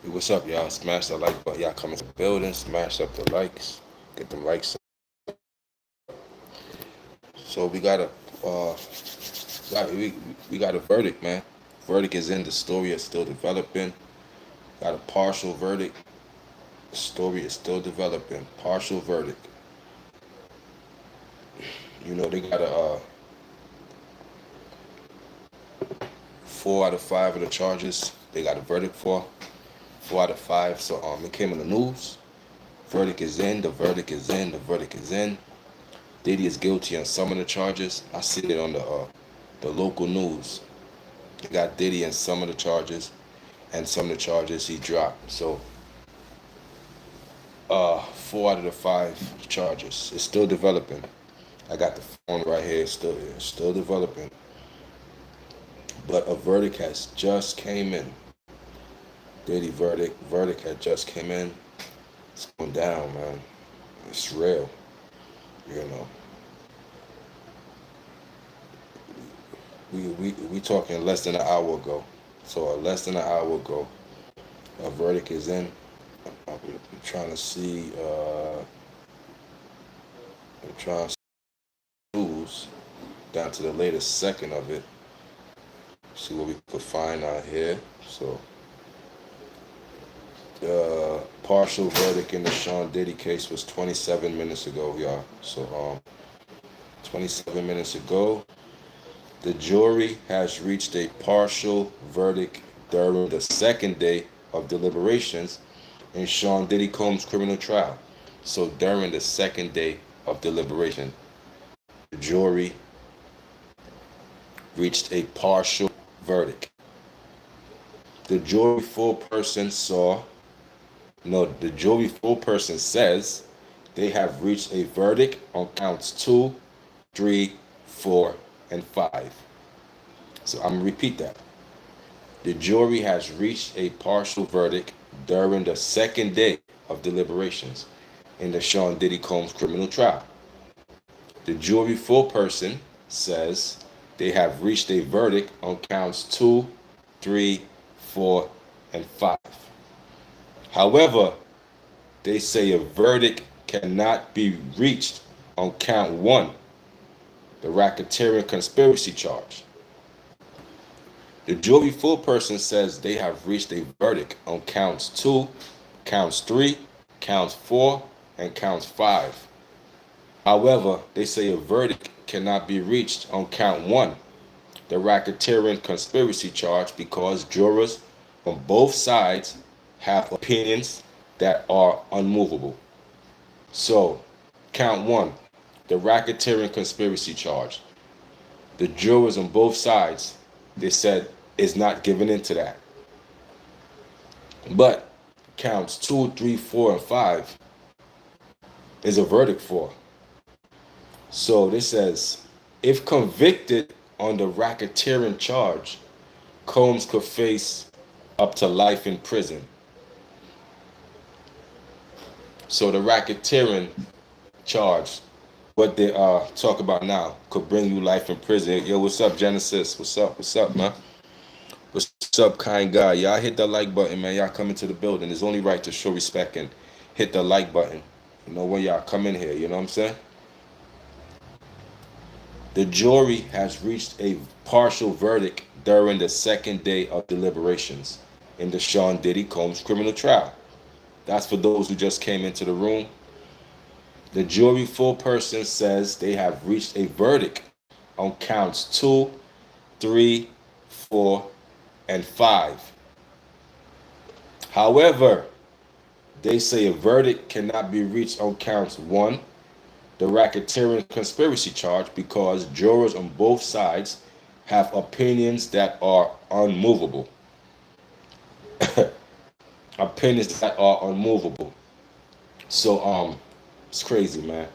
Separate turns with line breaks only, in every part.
Hey, what's up, y'all? Smash that like button. Y'all come into the building, smash up the likes, get them likes up. So uh, we got a verdict, man. Verdict is in. The story is still developing. Got a partial verdict. The story is still developing. Partial verdict. They got a 4 out of 5 of the charges. They got a verdict for 4 out of 5. So it came in the news. Verdict is in. The verdict is in. The verdict is in. Diddy is guilty on some of the charges. I see it on the local news. They got Diddy on some of the charges, and some of the charges he dropped. So 4 out of the 5 charges. It's still developing. I got the phone right here. It's still developing. But a verdict has just came in. Diddy verdict had just came in. It's going down, man. It's real. You know. We talking less than an hour ago. So less than an hour ago, a verdict is in. I'm trying to see. I'm trying to see news down to the latest second of it. See what we could find out here. So, partial verdict in the Sean Diddy case was 27 minutes ago, y'all. So, 27 minutes ago, the jury has reached a partial verdict during the second day of deliberations in Sean Diddy Combs' criminal trial. So, during the second day of deliberation, the jury reached a partial verdict. The jury full person saw, no, the jury full person says they have reached a verdict on counts 2, 3, 4, and 5. So I'm going to repeat that. The jury has reached a partial verdict during the second day of deliberations in the Sean Diddy Combs criminal trial. The jury full person says they have reached a verdict on counts 2, 3, 4, and 5. However, they say a verdict cannot be reached on count 1, the racketeering conspiracy charge. The jury full person says they have reached a verdict on counts 2, counts 3, counts 4, and counts 5. However, they say a verdict cannot be reached on count 1, the racketeering conspiracy charge, because jurors on both sides have opinions that are unmovable. So, count 1, the racketeering conspiracy charge. The jurors on both sides, they said, is not giving into that. But counts 2, 3, 4, and 5 is a verdict for. So this says, if convicted on the racketeering charge, Combs could face up to life in prison. So the racketeering charge, what they talk about now, could bring you life in prison. Yo, what's up, Genesis? What's up? What's up, man? What's up, kind guy? Y'all hit the like button, man. Y'all come into the building. It's only right to show respect and hit the like button. When y'all come in here, you know what I'm saying? The jury has reached a partial verdict during the second day of deliberations in the Sean Diddy Combs criminal trial. That's for those who just came into the room. The jury full person says they have reached a verdict on counts 2, 3, 4, and 5. However, they say a verdict cannot be reached on counts 1, the racketeering conspiracy charge, because jurors on both sides have opinions that are unmovable. Opinions that are unmovable. So it's crazy, man.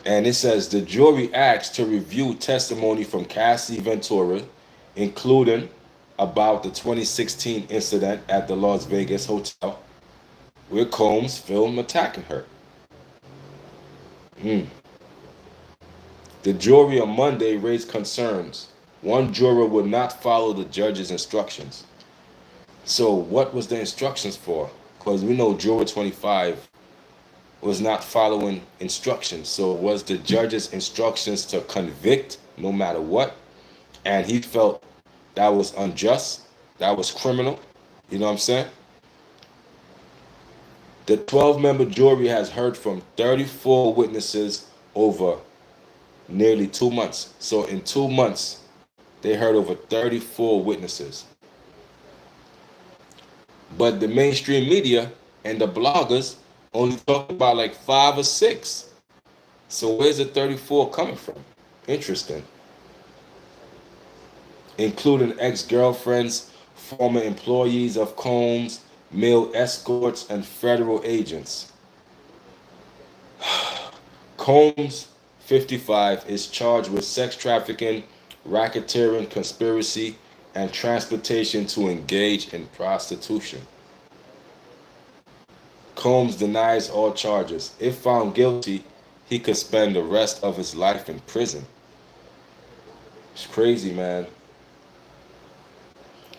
And it says the jury asked to review testimony from Cassie Ventura, including about the 2016 incident at the Las Vegas hotel where Combs filmed attacking her. The jury on Monday raised concerns. One juror would not follow the judge's instructions. So what was the instructions for? Because we know juror 25 was not following instructions. So was the judge's instructions to convict no matter what? And he felt that was unjust, that was criminal. You know what I'm saying? The 12-member jury has heard from 34 witnesses over nearly 2 months. So in 2 months, they heard over 34 witnesses. But the mainstream media and the bloggers only talk about like five or six. So where's the 34 coming from? Interesting. Including ex-girlfriends, former employees of Combs, male escorts, and federal agents. Combs, 55, is charged with sex trafficking, racketeering, conspiracy, and transportation to engage in prostitution. Combs denies all charges. If found guilty, he could spend the rest of his life in prison. It's crazy, man.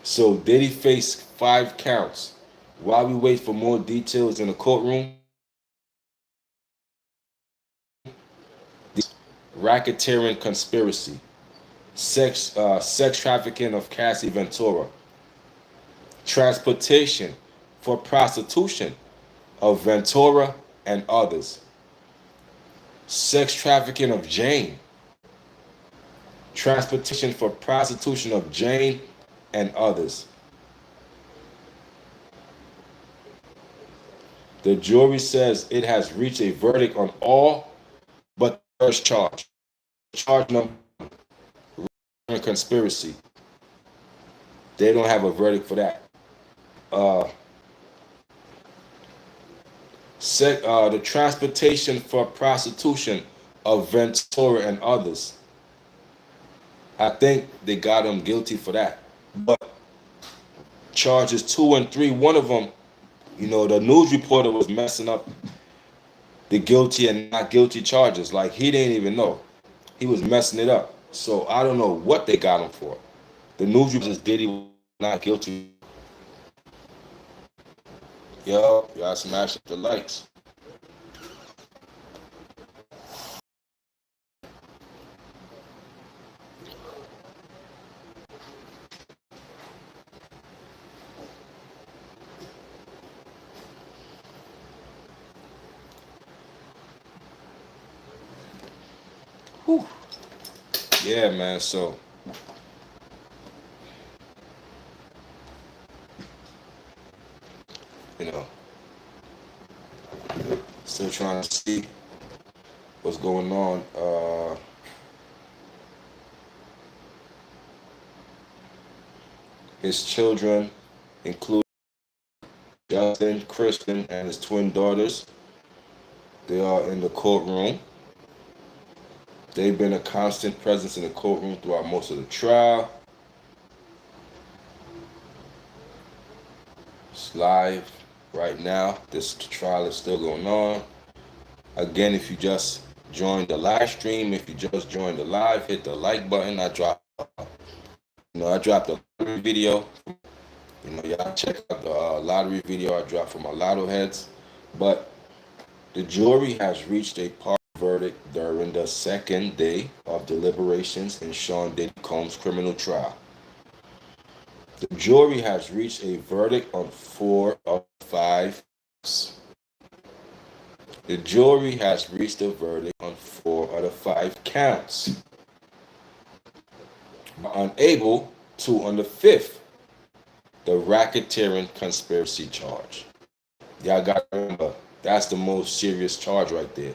So Diddy faced 5 counts. While we wait for more details in the courtroom, racketeering conspiracy, sex trafficking of Cassie Ventura, transportation for prostitution of Ventura and others, sex trafficking of Jane, transportation for prostitution of Jane and others. The jury says it has reached a verdict on all but the first charge. Charge number one, conspiracy. They don't have a verdict for that. Uh, the transportation for prostitution of Ventura and others. I think they got him guilty for that. But charges 2 and 3, one of them, the news reporter was messing up the guilty and not guilty charges. Like he didn't even know. He was messing it up. So I don't know what they got him for. The news reporter just Diddy not guilty. Yo, y'all smash up the lights. Whew. Yeah, man. So you know, still trying to see what's going on. His children include Justin, Kristen, and his twin daughters. They are in the courtroom. They've been a constant presence in the courtroom throughout most of the trial. It's live right now. This trial is still going on. Again, if you just joined the live stream, if you just joined the live, hit the like button. I dropped a lottery video. Y'all check out the lottery video I dropped for my lotto heads. But the jury has reached a verdict during the second day of deliberations in Sean Diddy Combs' criminal trial. The jury has reached a verdict on 4 of 5. The jury has reached a verdict on 4 of the 5 counts, but unable to on the fifth, the racketeering conspiracy charge. Y'all got to remember, that's the most serious charge right there.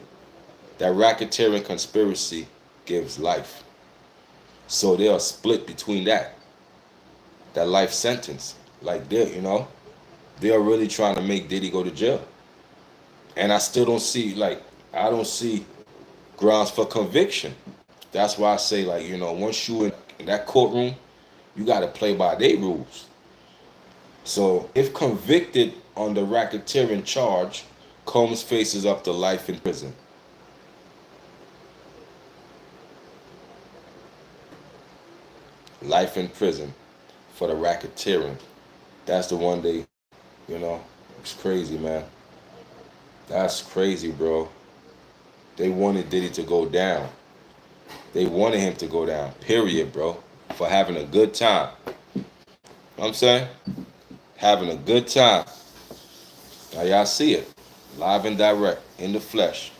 That racketeering conspiracy gives life. So they are split between that life sentence. Like they are really trying to make Diddy go to jail. And I still don't see, I don't see grounds for conviction. That's why I say, once you in that courtroom, you got to play by their rules. So if convicted on the racketeering charge, Combs faces up to life in prison. Life in prison for the racketeering. That's the one they, you know, it's crazy, man. That's crazy, bro. They wanted Diddy to go down. They wanted him to go down, period, bro, for having a good time. You know what I'm saying? Having a good time. Now, y'all see it live and direct in the flesh.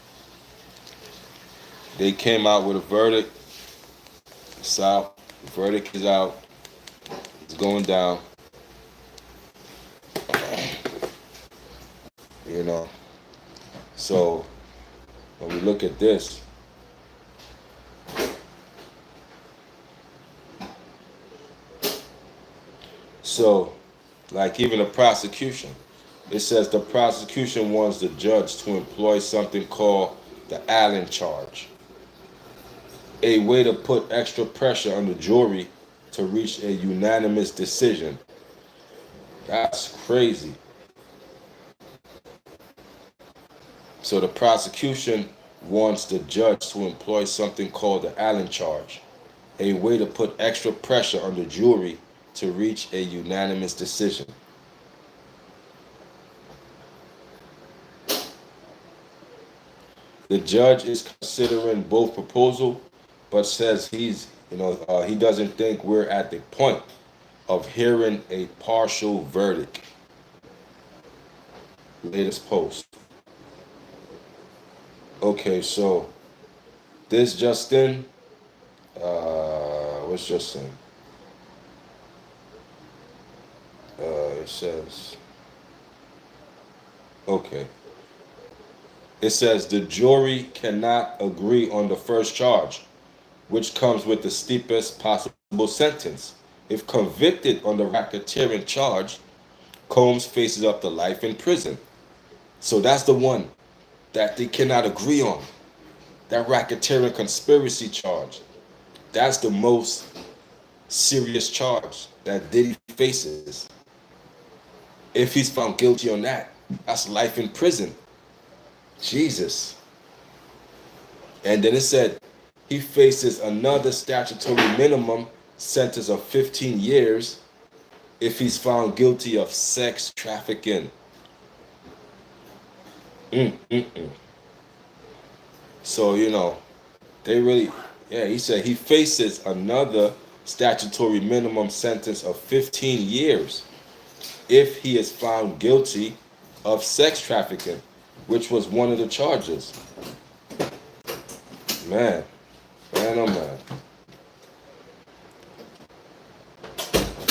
They came out with a verdict. It's out. The verdict is out. It's going down. You know. So when we look at this, so like even the prosecution, it says the prosecution wants the judge to employ something called the Allen charge, a way to put extra pressure on the jury to reach a unanimous decision. That's crazy. So the prosecution wants the judge to employ something called the Allen charge, a way to put extra pressure on the jury to reach a unanimous decision. The judge is considering both proposal, but says he doesn't think we're at the point of hearing a partial verdict. Latest post. Okay, so this Justin, what's Justin? It says, okay. It says the jury cannot agree on the first charge, which comes with the steepest possible sentence. If convicted on the racketeering charge, Combs faces up to life in prison. So that's the one that they cannot agree on. That racketeering conspiracy charge. That's the most serious charge that Diddy faces. If he's found guilty on that, that's life in prison. Jesus. And then it said he faces another statutory minimum sentence of 15 years if he's found guilty of sex trafficking. Mm-mm-mm. So, they really, yeah, he said he faces another statutory minimum sentence of 15 years if he is found guilty of sex trafficking, which was one of the charges. Man, man, oh man.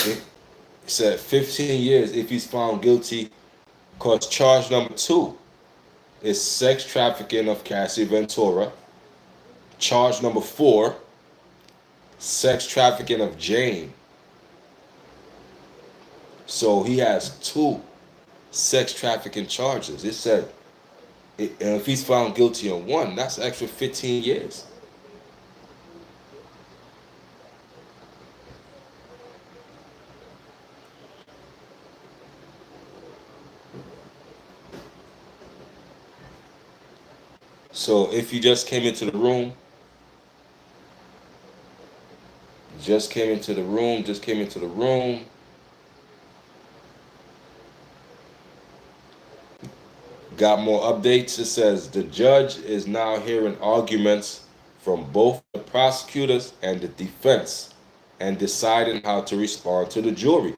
He said 15 years if he's found guilty, because charge number 2 is sex trafficking of Cassie Ventura. Charge number 4, sex trafficking of Jane. So he has 2 sex trafficking charges. It said if he's found guilty on one, that's an extra 15 years. So if you just came into the room, got more updates. It says the judge is now hearing arguments from both the prosecutors and the defense and deciding how to respond to the jury.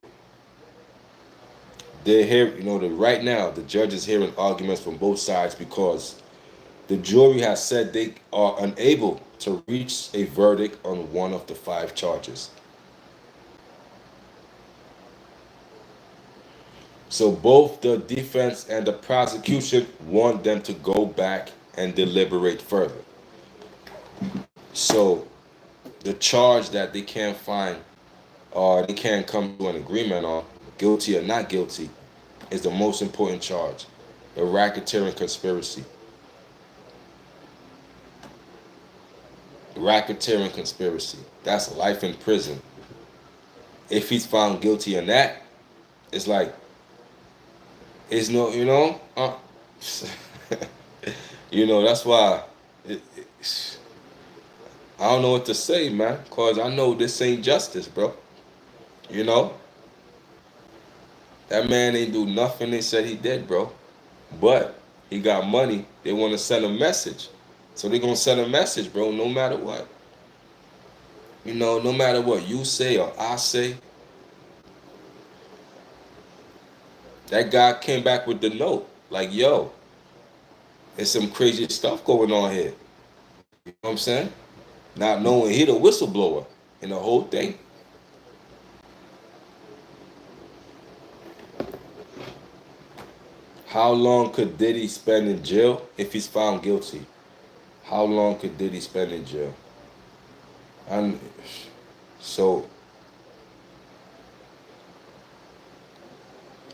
They're here, right now the judge is hearing arguments from both sides because the jury has said they are unable to reach a verdict on one of the 5 charges. So both the defense and the prosecution want them to go back and deliberate further. So the charge that they can't find or they can't come to an agreement on, guilty or not guilty, is the most important charge, the racketeering conspiracy. Racketeering conspiracy. That's life in prison. If he's found guilty on that, it's like, it's no, that's why I don't know what to say, man, because I know this ain't justice, bro. You know? That man ain't do nothing they said he did, bro. But he got money. They want to send a message. So they going to send a message, bro, no matter what. No matter what you say or I say, that guy came back with the note. Like, yo, there's some crazy stuff going on here. You know what I'm saying? Not knowing he the whistleblower in the whole thing. How long could Diddy spend in jail if he's found guilty? How long could Diddy spend in jail? And so,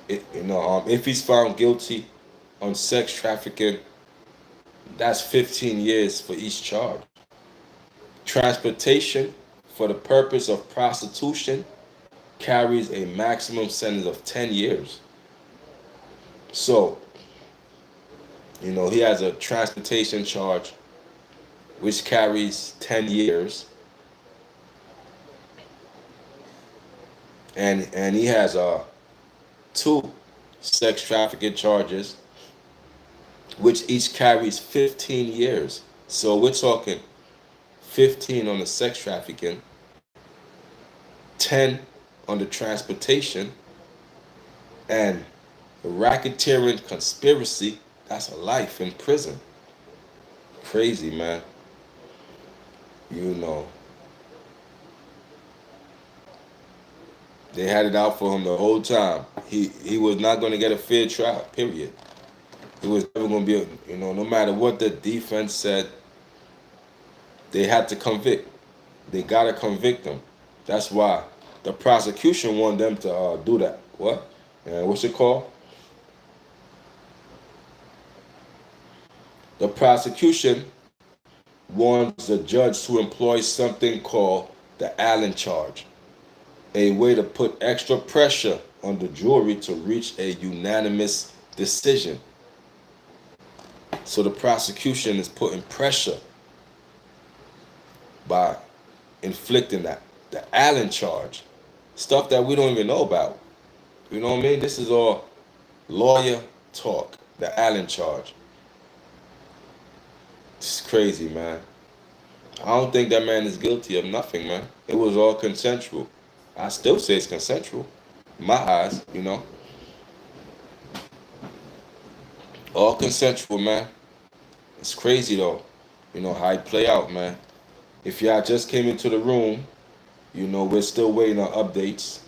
if he's found guilty on sex trafficking, that's 15 years for each charge. Transportation for the purpose of prostitution carries a maximum sentence of 10 years. So, he has a transportation charge which carries 10 years, and he has two sex trafficking charges which each carries 15 years. So we're talking 15 on the sex trafficking, 10 on the transportation, and the racketeering conspiracy, that's a life in prison. Crazy, man. You know. They had it out for him the whole time. He was not going to get a fair trial, period. It was never going to be, no matter what the defense said, they had to convict. They got to convict him. That's why the prosecution wanted them to do that. What? What's it called? The prosecution wants the judge to employ something called the Allen charge, a way to put extra pressure on the jury to reach a unanimous decision. So the prosecution is putting pressure by inflicting the Allen charge, stuff that we don't even know about. You know what I mean? This is all lawyer talk. The Allen charge. It's crazy, man. I don't think that man is guilty of nothing, man. It was all consensual. I still say it's consensual. In my eyes. All consensual, man. It's crazy though. How it play out, man. If y'all just came into the room, we're still waiting on updates.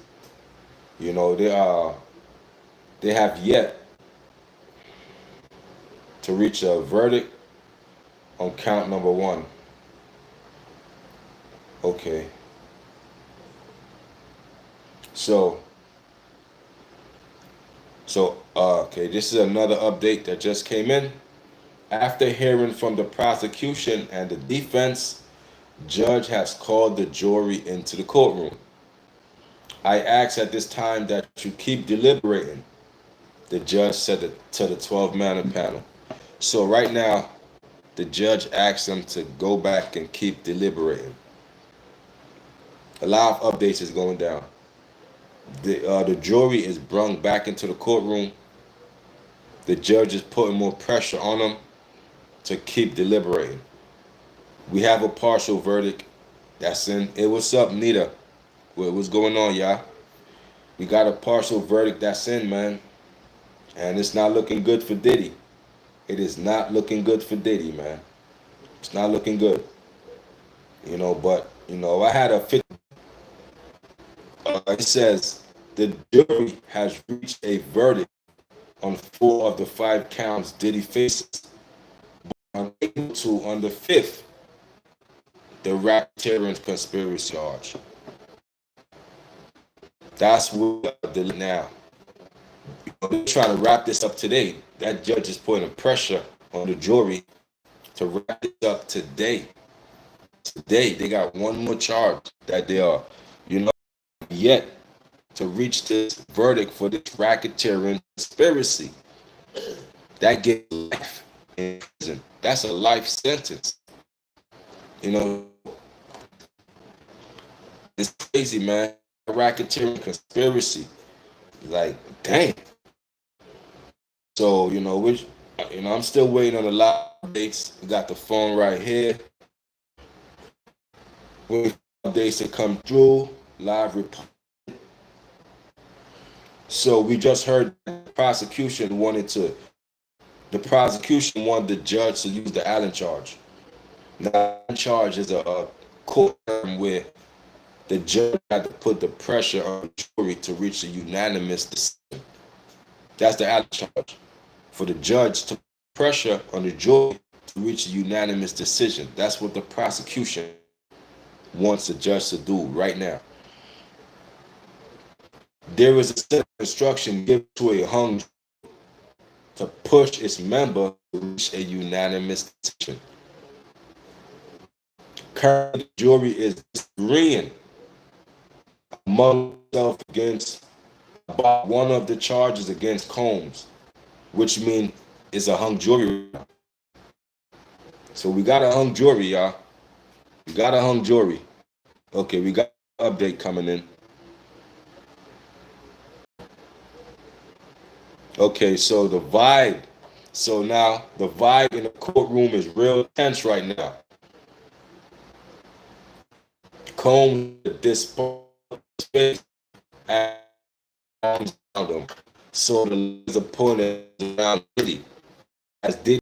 They have yet to reach a verdict on count number 1. Okay. So, okay, this is another update that just came in. After hearing from the prosecution and the defense, judge has called the jury into the courtroom. I ask at this time that you keep deliberating, the judge said to the 12-man panel. So right now, the judge asked them to go back and keep deliberating. A lot of updates is going down. The jury is brung back into the courtroom. The judge is putting more pressure on them to keep deliberating. We have a partial verdict that's in. Hey, what's up, Nita? What's going on, y'all? We got a partial verdict that's in, man. And it's not looking good for Diddy. It is not looking good for Diddy, man. It's not looking good. But, I had a it says the jury has reached a verdict on 4 of the 5 counts Diddy faces, but unable to on the 5th, the racketeering conspiracy charge. That's what they're now. They're trying to wrap this up today. That judge is putting pressure on the jury to wrap this up today. Today, they got one more charge that they are, yet to reach this verdict for this racketeering conspiracy. That gets life in prison. That's a life sentence. It's crazy, man. Racketeering conspiracy. Like, dang. So, I'm still waiting on a lot of updates. We got the phone right here. Waiting for updates to come through. Live report. So we just heard the prosecution wanted the judge to use the Allen charge. Now, Allen charge is a court term where the judge had to put the pressure on the jury to reach a unanimous decision. That's the Allen charge. For the judge to put pressure on the jury to reach a unanimous decision. That's what the prosecution wants the judge to do right now. There is a set of instruction given to a hung jury to push its member to reach a unanimous decision. Currently, the jury is disagreeing among themselves against about one of the charges against Combs, which means it's a hung jury. So we got a hung jury, y'all. We got a hung jury. Okay, we got an update coming in. Okay, so the vibe. So now the vibe in the courtroom is real tense right now. Combs disposed space around him. So the legs are pulling around Diddy. As Diddy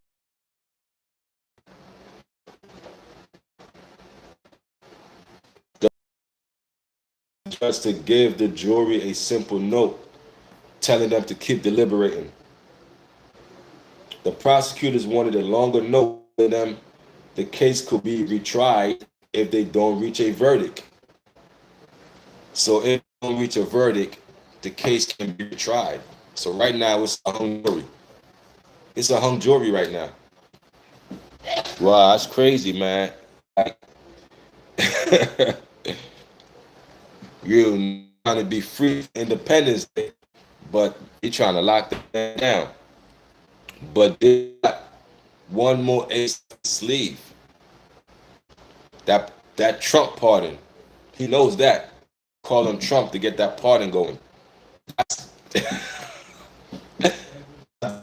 just to give the jury a simple note telling them to keep deliberating. The prosecutors wanted a longer note telling them the case could be retried if they don't reach a verdict. So if they don't reach a verdict, the case can be retried. So right now it's a hung jury. It's a hung jury right now. Wow, that's crazy, man. Like, you're trying to be free for Independence Day, but you're trying to lock them down. But they got one more ace up his sleeve. That Trump pardon. He knows that. Call him Trump to get that pardon going. That's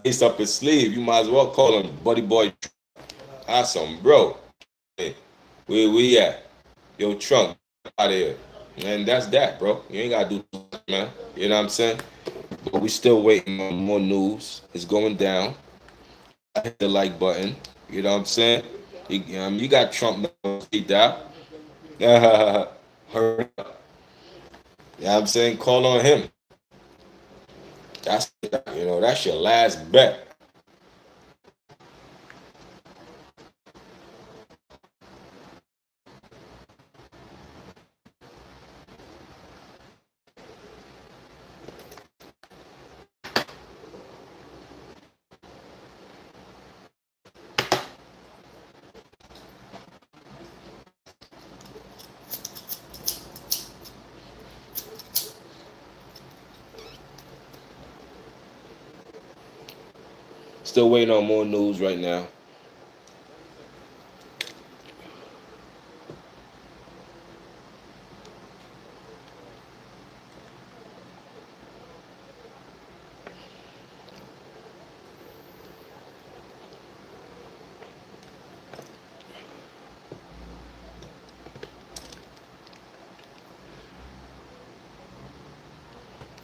ace up his sleeve. You might as well call him Buddy Boy. Awesome, bro. Hey, where we at? Yo, Trump, out of here. And that's that, bro. You ain't gotta do much, man. You know what I'm saying? But we still waiting on more news. It's going down. I hit the like button. You know what I'm saying? You got Trump feet out. Hurry up. You know what I'm saying? Call on him. That's that's your last bet. Still waiting on more news right now.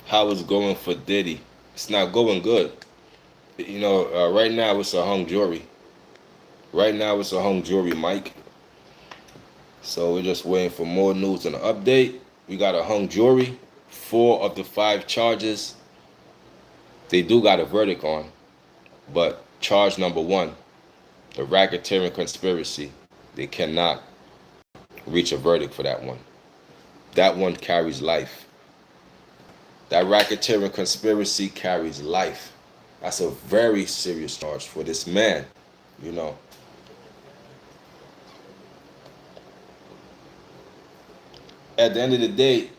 How it's going for Diddy? It's not going good. Right now it's a hung jury. Right now it's a hung jury, Mike. So we're just waiting for more news and an update. We got a hung jury. 4 of the 5 charges they do got a verdict on, but charge number 1, the racketeering conspiracy, they cannot reach a verdict for that one. That one carries life. That racketeering conspiracy carries life. That's a very serious charge for this man, you know. At the end of the day,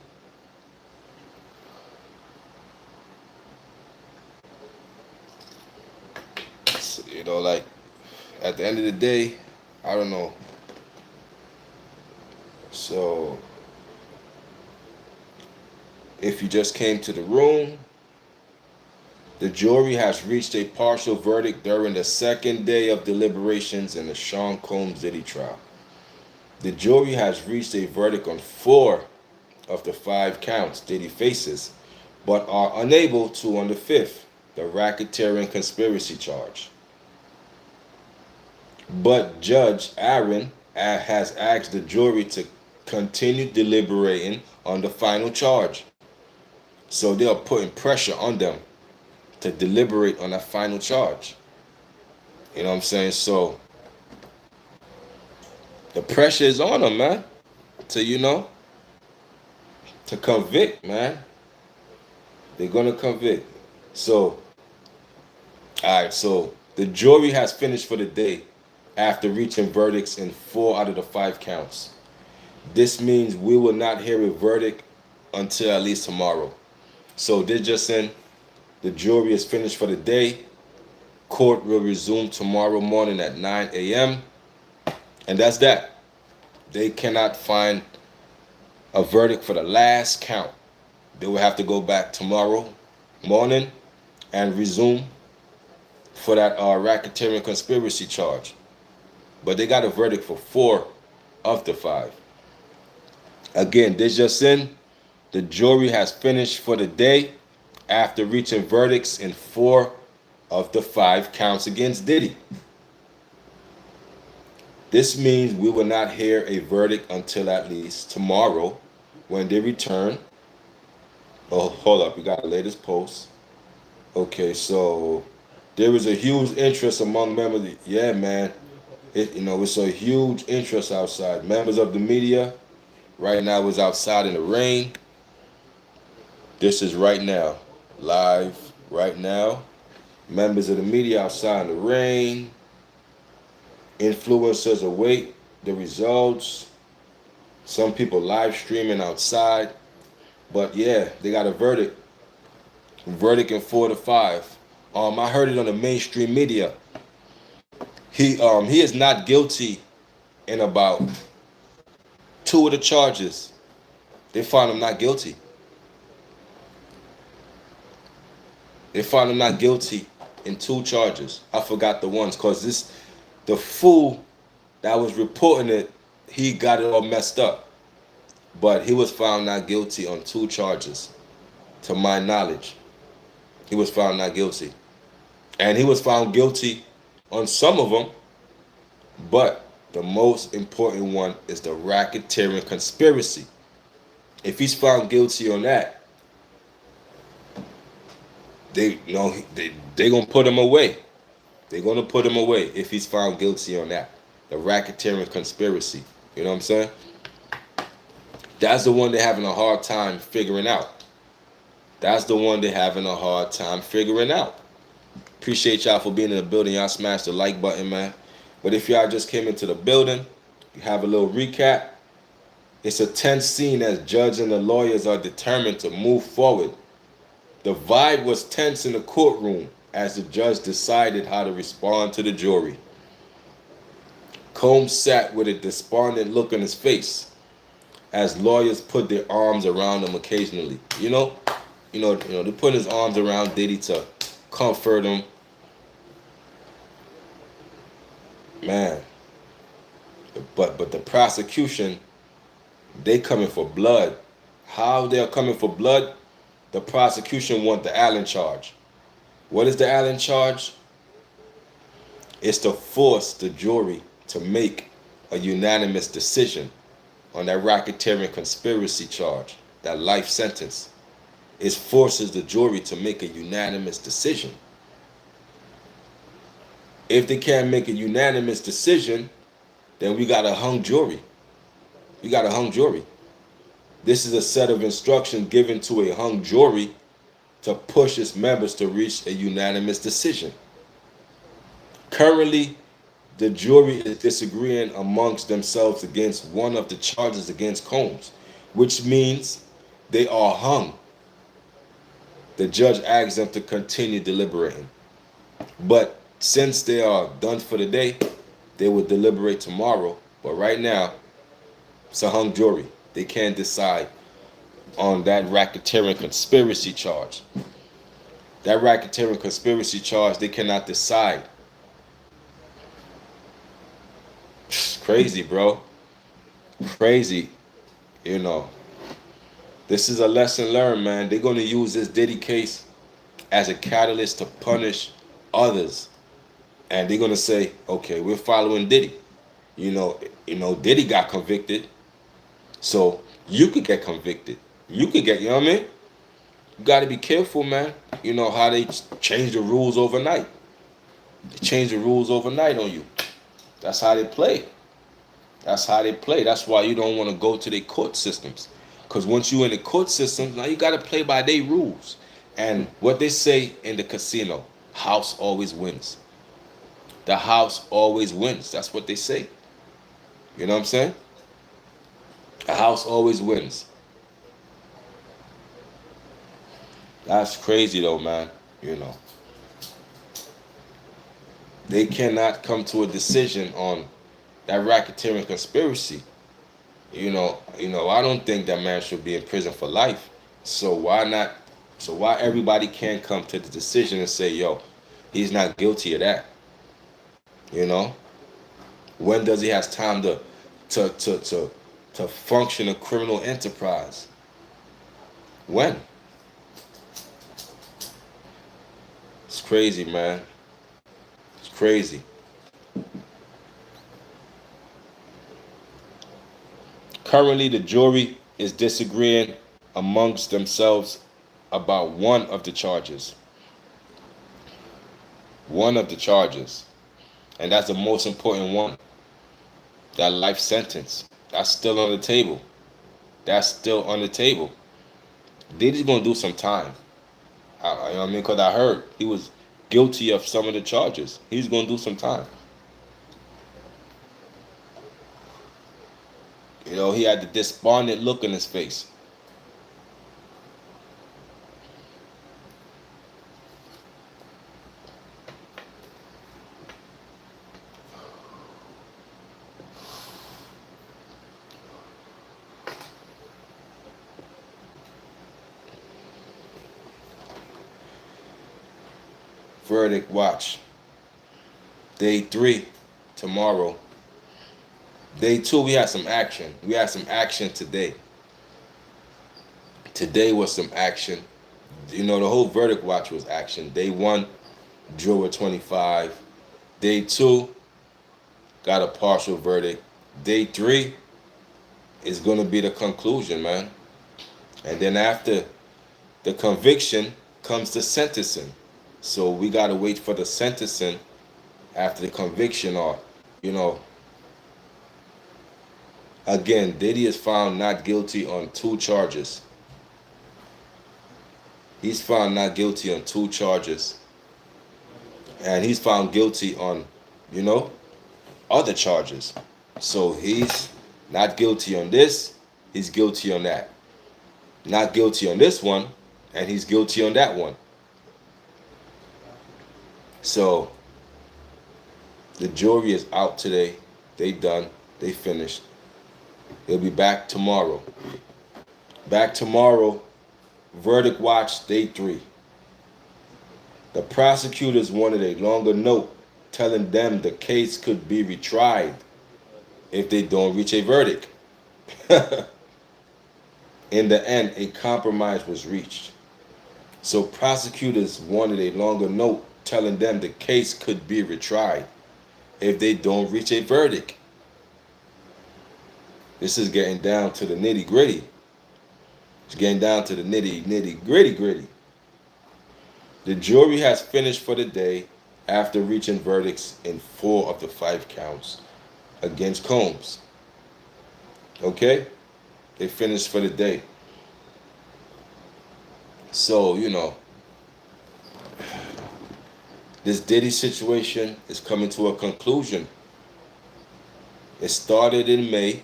like at the end of the day, I don't know. So if you just came to the room, The jury has reached a partial verdict during the second day of deliberations in the Sean Combs Diddy trial. The jury has reached a verdict on 4 of the 5 counts Diddy faces, but are unable to on the fifth, the racketeering conspiracy charge. But Judge Aaron has asked the jury to continue deliberating on the final charge. So they are putting pressure on them to deliberate on that final charge. You know what I'm saying? So the pressure is on them, man, to, to convict, man. They're going to convict. So, all right, so the jury has finished for the day after reaching verdicts in 4 out of the 5 counts. This means we will not hear a verdict until at least tomorrow. So they're just saying the jury is finished for the day. Court will resume tomorrow morning at 9 a.m. And that's that. They cannot find a verdict for the last count. They will have to go back tomorrow morning and resume for that racketeering conspiracy charge. But they got a verdict for 4 of the 5. Again, this just in, the jury has finished for the day after reaching verdicts in 4 of the 5 counts against Diddy. This means we will not hear a verdict until at least tomorrow when they return. Oh, hold up, we got the latest post. Okay, so there is a huge interest among members. Yeah, man. It's a huge interest outside. Members of the media right now is outside in the rain. This is right now, live right now. Members of the media outside in the rain. Influencers await the results. Some people live streaming outside. But yeah, they got a verdict. Verdict in 4 to 5. I heard it on the mainstream media. He is not guilty in about 2 of the charges. They found him not guilty. They found him not guilty in 2 charges. I forgot the ones because the fool that was reporting it, he got it all messed up. But he was found not guilty on 2 charges. To my knowledge, he was found not guilty. And he was found guilty on some of them. But the most important one is the racketeering conspiracy. If he's found guilty on that, they're gonna put him away. They're gonna put him away if he's found guilty on that. The racketeering conspiracy. You know what I'm saying? That's the one they're having a hard time figuring out. That's the one they're having a hard time figuring out. Appreciate y'all for being in the building. Y'all smash the like button, man. But if y'all just came into the building, you have a little recap. It's a tense scene as judge and the lawyers are determined to move forward. The vibe was tense in the courtroom as the judge decided how to respond to the jury. Combs sat with a despondent look on his face as lawyers put their arms around him occasionally. They put his arms around Diddy to comfort him. Man. But the prosecution, they coming for blood. How they're coming for blood? The prosecution want the Allen charge. What is the Allen charge? It's to force the jury to make a unanimous decision on that racketeering conspiracy charge, that life sentence. It forces the jury to make a unanimous decision. If they can't make a unanimous decision, then we got a hung jury. We got a hung jury. This is a set of instructions given to a hung jury to push its members to reach a unanimous decision. Currently, the jury is disagreeing amongst themselves against one of the charges against Combs, which means they are hung. The judge asks them to continue deliberating. But since they are done for the day, they will deliberate tomorrow. But right now, it's a hung jury. They can't decide on that racketeering conspiracy charge. That racketeering conspiracy charge, they cannot decide. It's crazy, bro. Crazy. You know, this is a lesson learned, man. They're going to use this Diddy case as a catalyst to punish others. And they're going to say, okay, we're following Diddy. You know, Diddy got convicted. So you could get convicted. You could get, you know what I mean? You got to be careful, man. You know how they change the rules overnight. They change the rules overnight on you. That's how they play. That's how they play. That's why you don't want to go to the court systems. Because once you're in the court systems, now you got to play by their rules. And what they say in the casino, house always wins. The house always wins. That's what they say. You know what I'm saying? The house always wins. That's crazy though, man. You know. They cannot come to a decision on that racketeering conspiracy. I don't think that man should be in prison for life. So why not? So why everybody can't come to the decision and say, yo, he's not guilty of that? You know? When does he have time to function a criminal enterprise? When? It's crazy, man. It's crazy. Currently, the jury is disagreeing amongst themselves about one of the charges. One of the charges. And that's the most important one. That life sentence. That's still on the table. That's still on the table. Diddy's going to do some time. You know what I mean? Because I heard he was guilty of some of the charges. He's going to do some time. You know, he had the despondent look in his face. Verdict watch. Day 3, tomorrow. Day 2, we had some action. We had some action today. Today was some action. You know, the whole verdict watch was action. Day 1, drew a 25. Day 2, got a partial verdict. Day 3 is going to be the conclusion, man. And then after the conviction comes the sentencing. So we got to wait for the sentencing after the conviction, or, you know, again, Diddy is found not guilty on 2 charges. He's found not guilty on 2 charges. And he's found guilty on, you know, other charges. So he's not guilty on this, he's guilty on that. Not guilty on this one, and he's guilty on that one. So the jury is out today. They done. They finished. They'll be back tomorrow. Back tomorrow. Verdict watch, day 3. The prosecutors wanted a longer note telling them the case could be retried if they don't reach a verdict. In the end, a compromise was reached. So prosecutors wanted a longer note telling them the case could be retried if they don't reach a verdict. This is getting down to the nitty gritty. It's getting down to the nitty gritty. The jury has finished for the day after reaching verdicts in 4 of the 5 counts against Combs. Okay? They finished for the day. So, you know, this Diddy situation is coming to a conclusion. It started in May.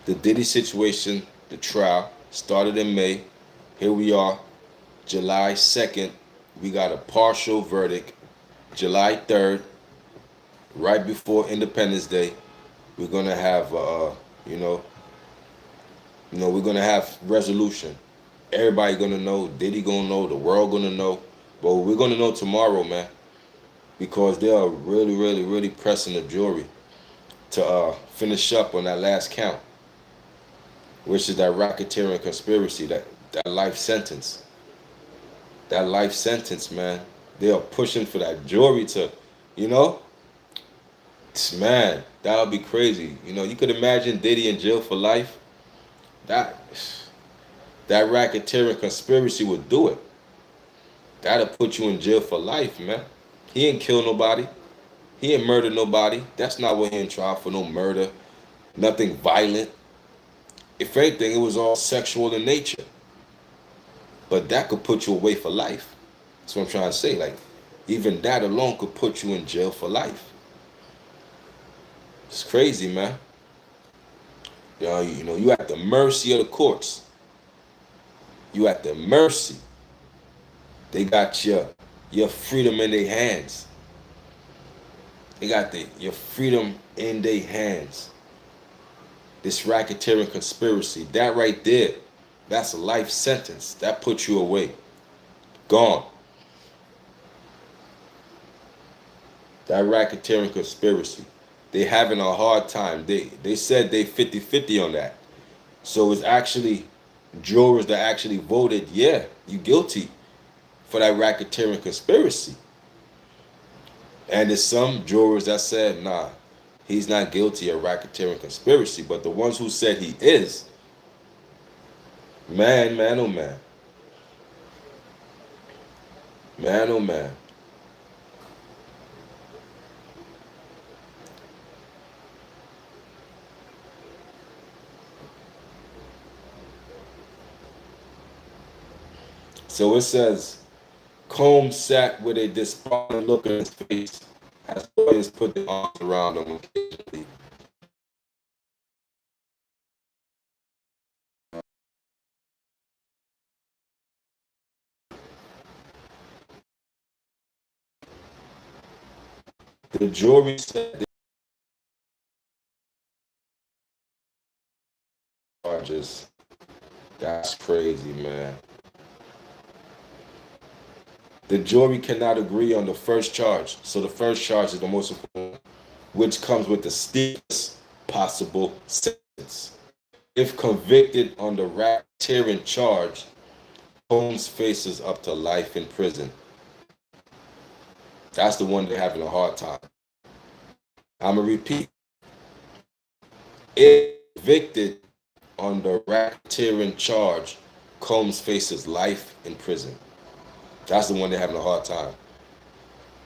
The Diddy situation, the trial, started in May. Here we are, July 2nd. We got a partial verdict. July 3rd, right before Independence Day, we're going to have, we're going to have resolution. Everybody gonna know. Diddy gonna know. The world gonna know. But we're gonna know tomorrow, man, because they are really, really, really pressing the jury to finish up on that last count, which is that racketeering conspiracy, that life sentence, that life sentence, man. They are pushing for that jury to, you know, man, that would be crazy. You could imagine Diddy in jail for life. That that racketeering conspiracy would do it. That'll put you in jail for life, man. He ain't kill nobody. He ain't murdered nobody. That's not what he in trial for. No murder, nothing violent. If anything, it was all sexual in nature. But that could put you away for life. That's what I'm trying to say. Like, even that alone could put you in jail for life. It's crazy, man. You at the mercy of the courts. You at the mercy. They got your freedom in their hands. They got your freedom in their hands. This racketeering conspiracy, that right there, that's a life sentence. That puts you away. Gone. That racketeering conspiracy. They having a hard time. They said they 50-50 on that. So it's actually jurors that actually voted, yeah, you guilty for that racketeering conspiracy. And there's some jurors that said, nah, he's not guilty of racketeering conspiracy. But the ones who said he is, man, oh man. Man, oh man. So it says, Combs sat with a despondent look on his face as lawyers put their arms around him occasionally. The jury said the charges. That's crazy, man. The jury cannot agree on the first charge. So the first charge is the most important, which comes with the steepest possible sentence. If convicted on the racketeering charge, Holmes faces up to life in prison. That's the one they're having a hard time. I'm going to repeat. If convicted on the racketeering charge, Combs faces life in prison. That's the one they're having a hard time.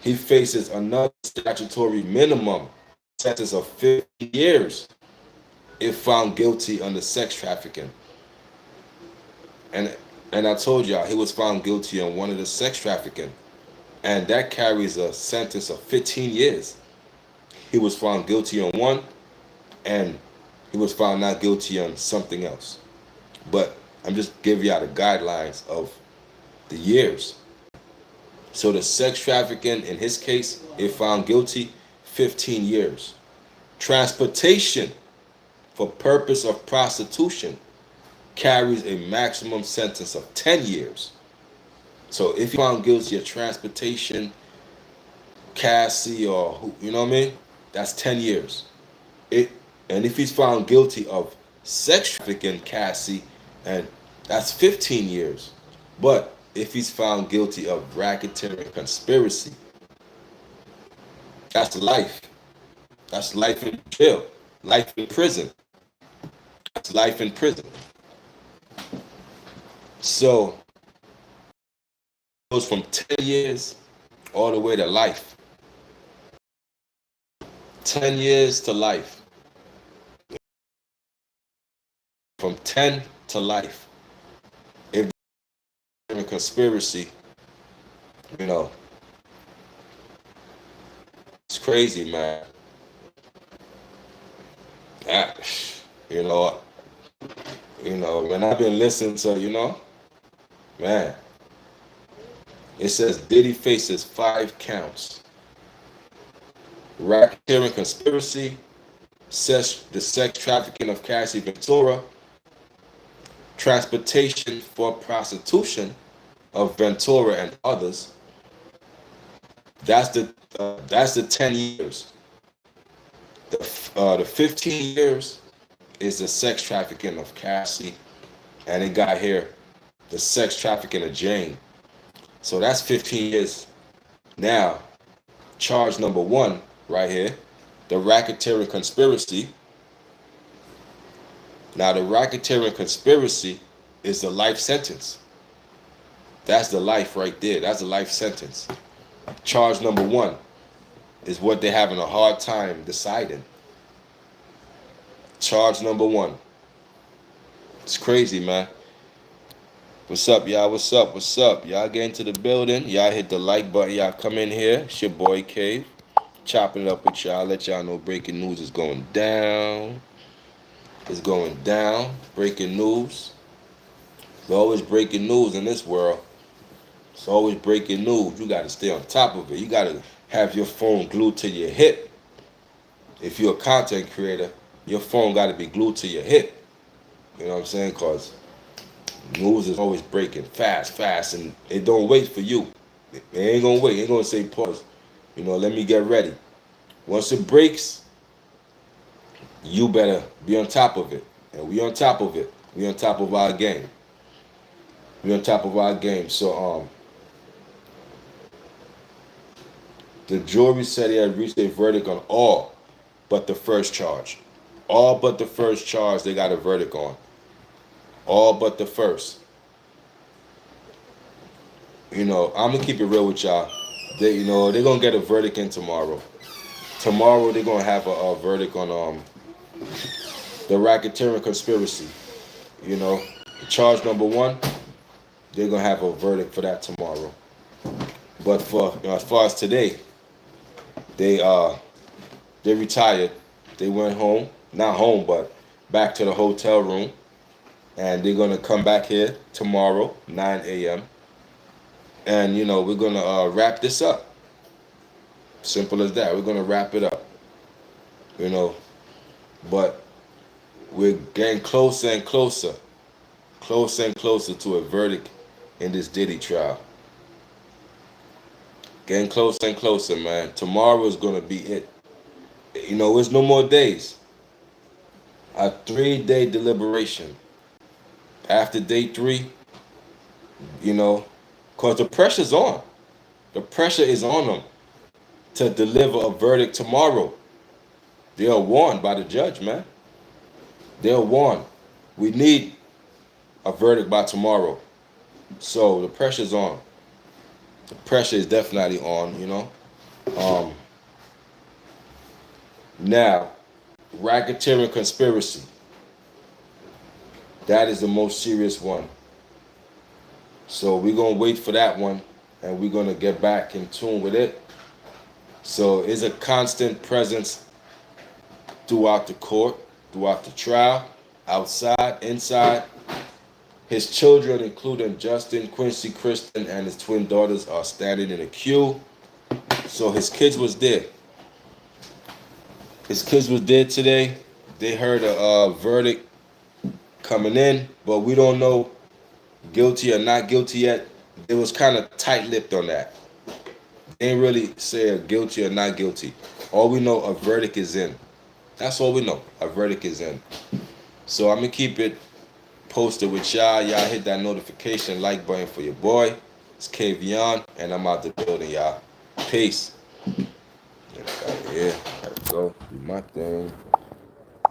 He faces another statutory minimum sentence of 50 years if found guilty under sex trafficking. And and I told y'all he was found guilty on one of the sex trafficking, and that carries a sentence of 15 years. He was found guilty on one, and he was found not guilty on something else. But I'm just giving y'all the guidelines of the years. So the sex trafficking, in his case, if found guilty, 15 years. Transportation for purpose of prostitution carries a maximum sentence of 10 years. So if you found guilty of transportation, Cassie, or who, you know what I mean? That's 10 years. And if he's found guilty of sex trafficking, Cassie, and that's 15 years. But if he's found guilty of racketeering conspiracy, that's life. That's life in jail, life in prison. That's life in prison. So it goes from 10 years all the way to life. 10 years to life. From 10 to life. If there's a conspiracy, you know, it's crazy, man. Ah, you know, when I've been listening to, man, it says Diddy faces 5 counts. Racketeering conspiracy, the sex trafficking of Cassie Ventura, transportation for prostitution of Ventura and others. That's the 10 years. The 15 years is the sex trafficking of Cassie, and it got here the sex trafficking of Jane. So that's 15 years. Now, charge number one right here, the racketeering conspiracy. Now, the racketeering conspiracy is the life sentence. That's the life right there. That's the life sentence. Charge number one is what they're having a hard time deciding. Charge number one. It's crazy, man. What's up, y'all? What's up? What's up? Y'all get into the building. Y'all hit the like button. Y'all come in here. It's your boy Cave. Chopping it up with y'all. Let y'all know breaking news is going down. It's going down. Breaking news. There's always breaking news in this world. It's always breaking news. You got to stay on top of it. You got to have your phone glued to your hip. If you're a content creator, your phone got to be glued to your hip. You know what I'm saying? Because news is always breaking fast, and it don't wait for you. It ain't going to wait. It ain't going to say pause. Let me get ready. Once it breaks, you better be on top of it. And we on top of it. We on top of our game. We on top of our game. So, the jury said he had reached a verdict on all but the first charge. All but the first charge they got a verdict on. All but the first. I'm going to keep it real with y'all. They're going to get a verdict in tomorrow. Tomorrow they're going to have a verdict on the racketeering conspiracy. Charge number one, they're going to have a verdict for that tomorrow. But for as far as today, they retired. They went home, not home, but back to the hotel room, and they're gonna come back here tomorrow, 9 a.m. And we're gonna wrap this up. Simple as that. We're gonna wrap it up. But we're getting closer and closer to a verdict in this Diddy trial. Getting closer and closer, man. Tomorrow is going to be it. It's no more days. A 3-day deliberation. After day 3, because the pressure's on. The pressure is on them to deliver a verdict tomorrow. They are warned by the judge, man. They are warned. We need a verdict by tomorrow. So the pressure's on. The pressure is definitely on, Now, racketeering conspiracy. That is the most serious one. So we're going to wait for that one, and we're going to get back in tune with it. So it's a constant presence throughout the court, throughout the trial, outside, inside. His children, including Justin, Quincy, Kristen, and his twin daughters, are standing in a queue. So his kids was there. His kids was there today. They heard a verdict coming in, but we don't know guilty or not guilty yet. It was kind of tight-lipped on that. They ain't really say a guilty or not guilty. All we know, a verdict is in. That's all we know. A verdict is in. So I'm going to keep it posted with y'all. Y'all hit that notification like button for your boy. It's Kavion, and I'm out the building, y'all. Peace. Yeah, gotta go do my thing.